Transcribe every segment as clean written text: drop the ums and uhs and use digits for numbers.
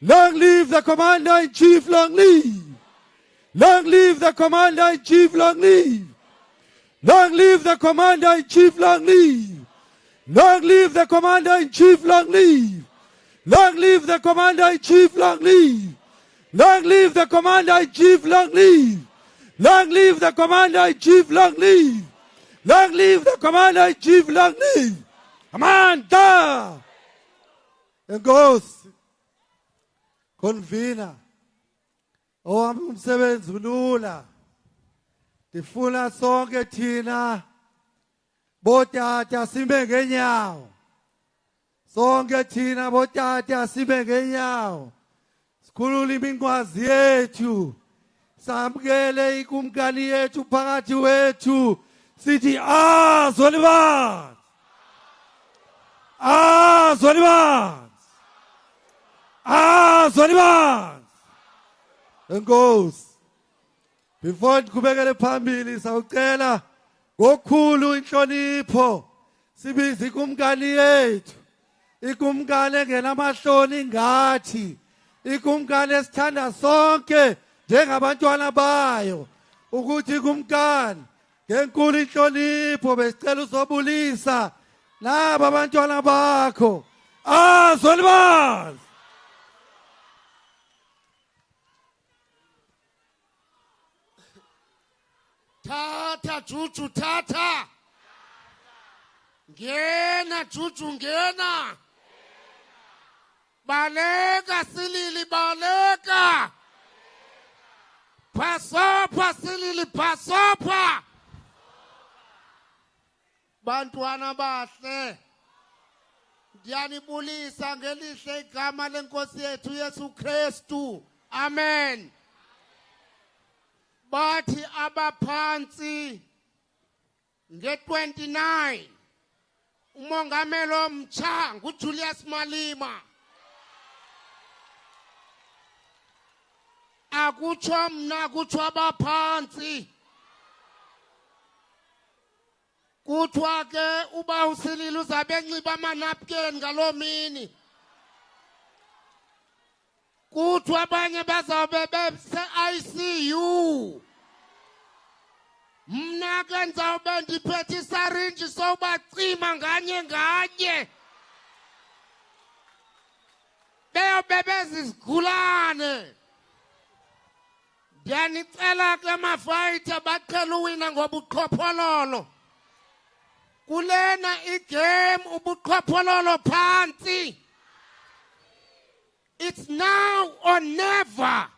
Long live the Commander-in-Chief, long live. Long live the Commander-in-Chief, long live. Long live the Commander-in-Chief, long live. Long live the Commander-in-Chief, long live. Long live the Commander-in-Chief, long live. Long live the Commander-in-Chief, long live. Long live the Commander-in-Chief, long live. Long live the Commander-in-Chief, long live. Amanda! Enkosi. Convener. Owami umsebenzi ulula. Ndifuna sonke thina botata sibe ngenyawo. Sonke thina botata sibe ngenyawo. Sikhulule iminkwazi yethu. Samkele ikumkani yethu phakathi wethu. Sithi Zolibat. Zolibat. Zolibat. Enkosi. Before ndiqhubekele phambili sawucela ngokukhulu inhlonipho sibize ikumkani yethu. Ikumkani engenamahloni ngathi. Ikumkani esithanda sonke njengabantwana bayo. Ukuthi ikumkani ngenkulu inhlonipho besicela uzobulisa laba abantwana bakho. Zolibat. Tata Juju tata. Ngena Juju ngena. Baleka Silili baleka. Pasopha Silili pasopha. Bantwana bahle. Ndiyanibulisa ngelihle igama lenkosi yethu Yesu Kristu. Amen. Bathi abaphansi nge-29 umongameli omtsha nguJulius Malema akutsho mna kutsho abaphansi kuthiwa ke uba uSiril uzabe enxiba amanapukeni ngaloo mini kuthiwa abanye bazawube bese-ICU mna ke ndizawube ndiphethe isarinji sowubacima nganye nganye beyobe bezizigulane. Ndiyanicela ke mafayitha baqhela uwina ngobuqhophololo kulena igame ubuqhophololo phansi. It's now or never.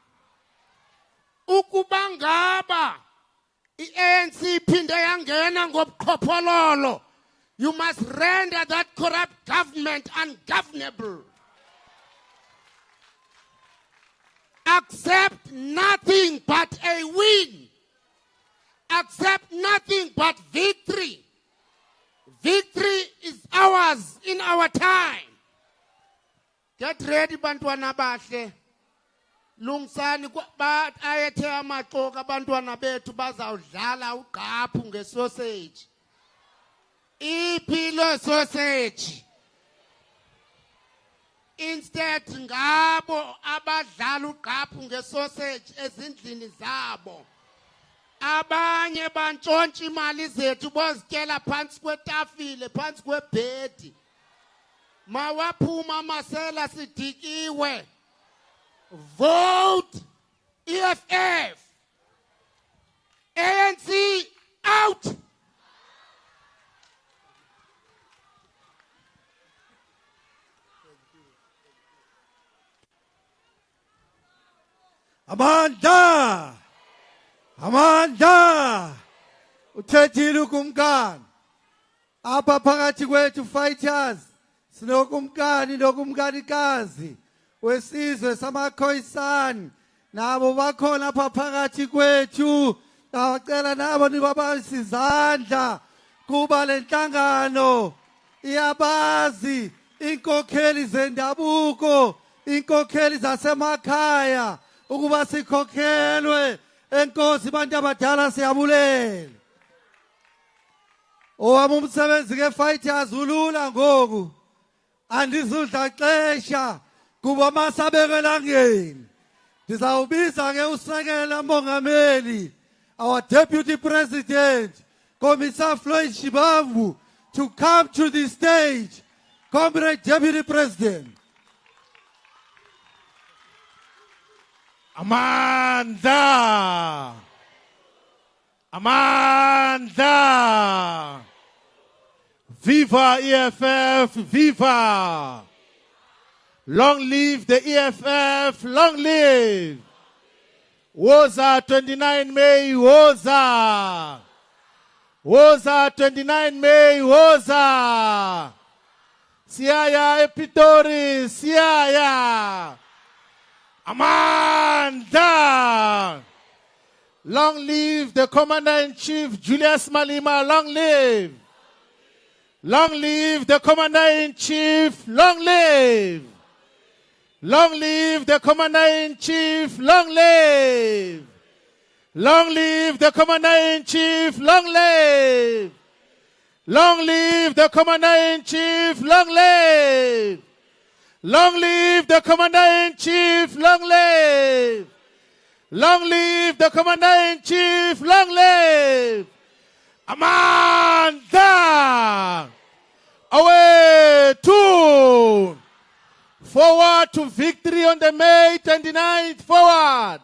Ukuba ngaba i-ANC iphinde yangena ngobuqhophololo, you must render that corrupt government ungovernable. Accept nothing but a win. Accept nothing but victory. Victory is ours in our time. Get ready bantwana bahle. Lungisani ba ayethe amaxoka abantwana bethu bazawudlala ugqaphu ngesausage. Iphilo sausage. Instead ngabo abadlala ugqaphu ngesausage ezindlini zabo. Abanye bantshontsha imali zethu bozityela phansi kwetafile, phansi kwebhedi. Mawaphuma amasela sidikiwe. Vote EFF. ANC out. Amanda! Amanda! Uthethile ukumkani. Apha phakathi kwethu fighters. Sinokumkani nokumkanikazi. Wesizwe samakhoyisani. Nabo bakhona apha phakathi kwethu. Ngicela nabo nibabambise izandla kuba lenhlangano iyabazi inkokheli zendabuko, inkokheli zasemakhaya ukuba sikhokhelwe. Enkosi bantu abadala siyabulela. Owami umsebenzi ke fighters ulula ngoku. Andizudla xesha kuba masabekelangeni ndizawubiza ke usekela mongameli our deputy president Commissar Floyd Shibambu to come to the stage. Comrade Deputy President. Amanda! Amanda! Viva EFF! Viva! Long live the EFF! Long live! Woza 29 May! Woza! Woza 29 May! Woza! Siaya Epitori! Siaya! Amanda! Long live the Commander-in-Chief Julius Malema, long live! Long live the Commander-in-Chief, long live! Long live the Commander-in-Chief, long live! Long live the Commander-in-Chief, long live! Long live the Commander-in-Chief, long live! Long live the Commander-in-Chief, long live! Long live the Commander-in-Chief, long live! Amanda! Away to! Forward to victory on the May 29th, forward!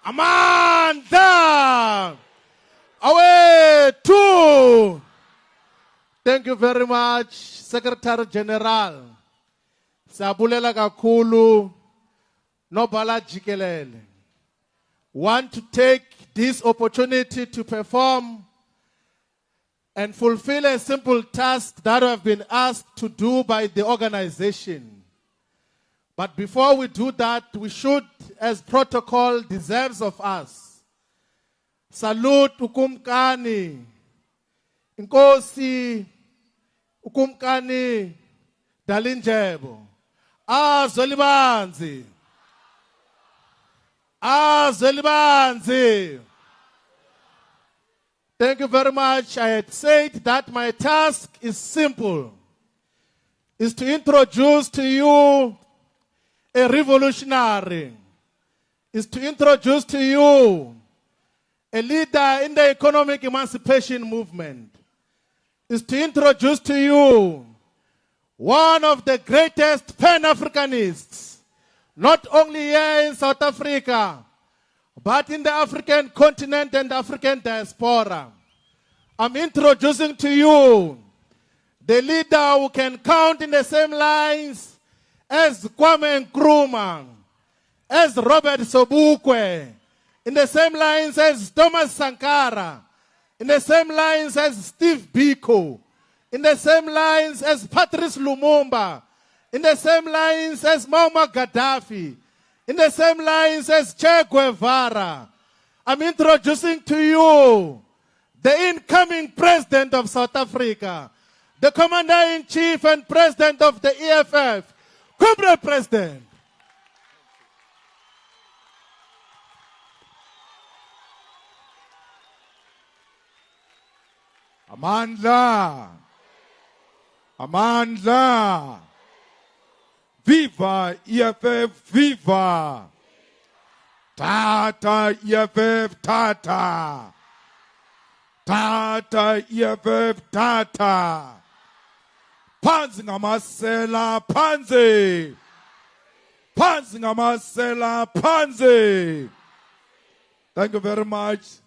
Amanda! Away to! Thank you very much, Secretary General. Sabulela kakhulu nobhala jikelele. Want to take this opportunity to perform and fulfill a simple task that I've been asked to do by the organization. But before we do that, we should, as protocol deserves of us, salute Ukumkani, Nkosi Ukumkani Dalindyebo, Zolibanzi. Zolibanzi. Thank you very much. I had said that my task is simple. Is to introduce to you a revolutionary. Is to introduce to you a leader in the economic emancipation movement. Is to introduce to you one of the greatest Pan-Africanists, not only here in South Africa, but in the African continent and African diaspora. I'm introducing to you the leader who can count in the same lines as Kwame Nkrumah, as Robert Sobukwe, in the same lines as Thomas Sankara, in the same lines as Steve Biko, in the same lines as Patrice Lumumba, in the same lines as Muammar Gaddafi, in the same lines as Che Guevara. I'm introducing to you the incoming president of South Africa, the commander-in-chief and president of the EFF, Comrade President. Amandla! Amandla! Viva EFF, viva! Tata EFF, tata! Tata EFF, tata! Phansi ngamasela, phansi! Phansi ngamasela, phansi! Thank you very much.